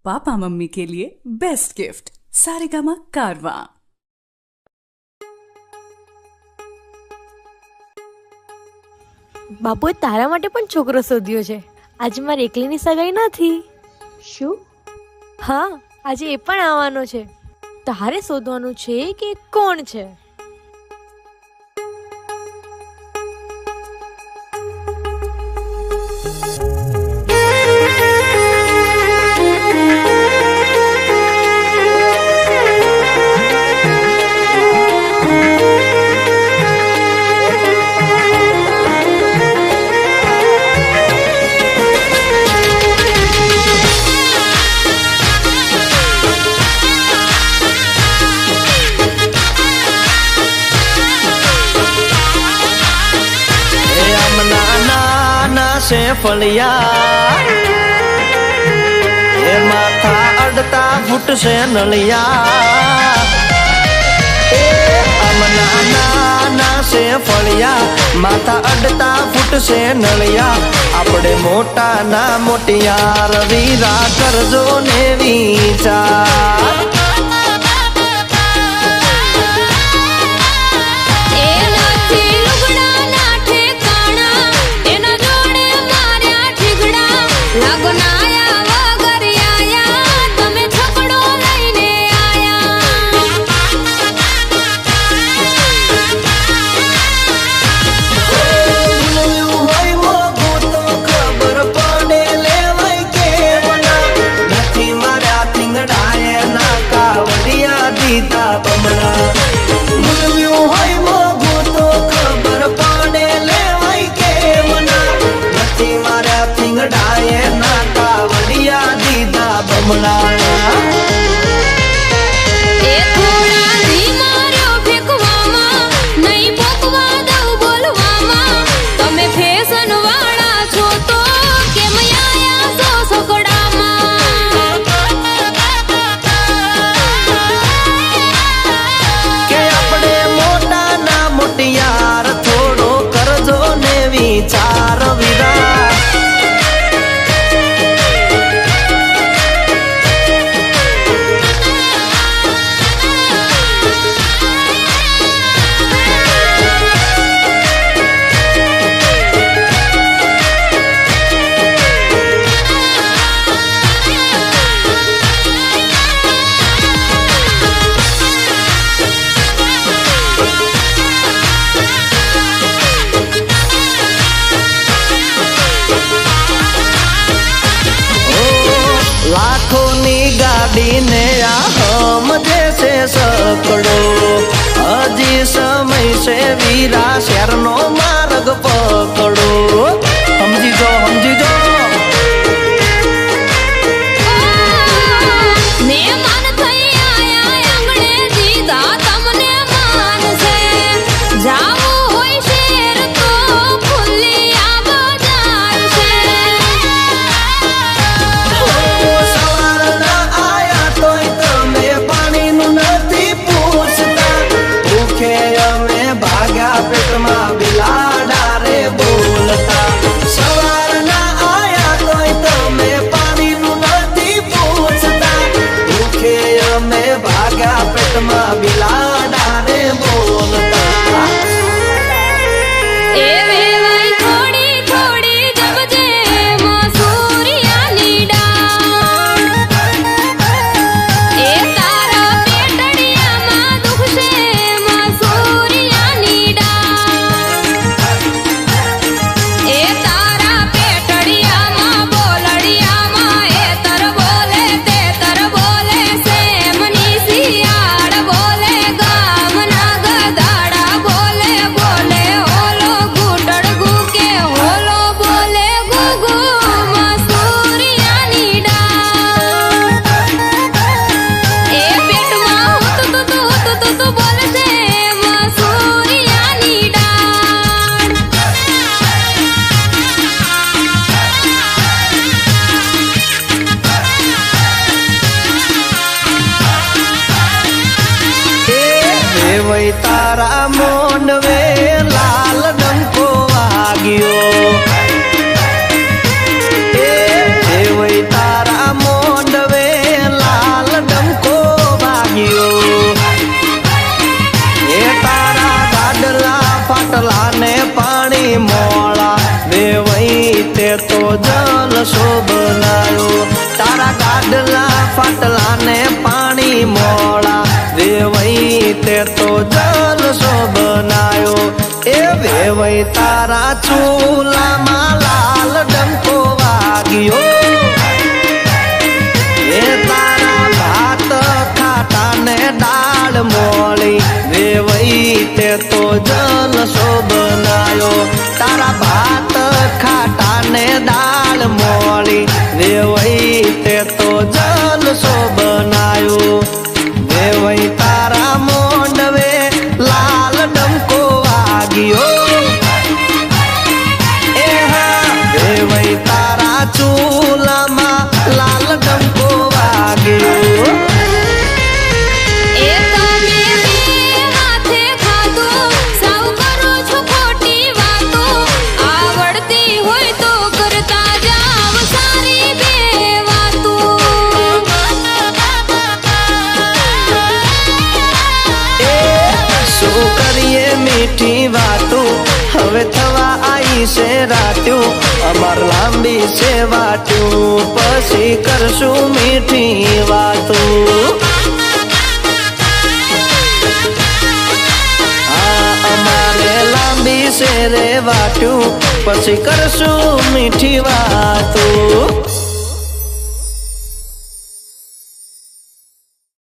Papa mummy के लिए best gift Saregama कारवा। બાપુએ તારા માટે પણ છોકરો શોધ્યો છે. આજે મારી એકલીની સગાઈ નથી. શું? હા, આજે એ પણ આવવાનો છે. તારે શોધવાનું છે કે કોણ છે. से फलिया ये माथा अड़ता फुट से नलिया अमना नाना से फलिया माथा अड़ता फुट से नलिया अपने मोटा ना मोटियार वीरा करजो ने विचार चार विदा ने हम जैसे सकड़ो हजी समय से वीरा शहर नो मार्ग पकड़ो समझी जो तारा मोंडवे लाल डंको वाग्यो तारा मोंडवे મોળી વેવઈ તે તો જલસો બનાયો તારા ભાત ખાટા ને દાળ મોળી વેવઈ તે તો જલસો બનાયો વેવઈ તારા મોંડવે લાલ ડંકો વાગ્યો એ હા વેવઈ તારા ચૂલામાં લાલ ડંકો વાગ્યો એ તમે બે હાથે ખાધું સાવ કરો છો ખોટી વાતો આવડતી હોય તો કરતા જાવ સારી બે વાતો શું કરીએ મીઠી વાતો હવે થવા આવી છે રાત્યું અમાર લાંબી છે વાટ્યું પછી કરશું મીઠી વાતો હા અમારે લાંબી છે રે વાટ્યું પછી કરશું મીઠી વાતો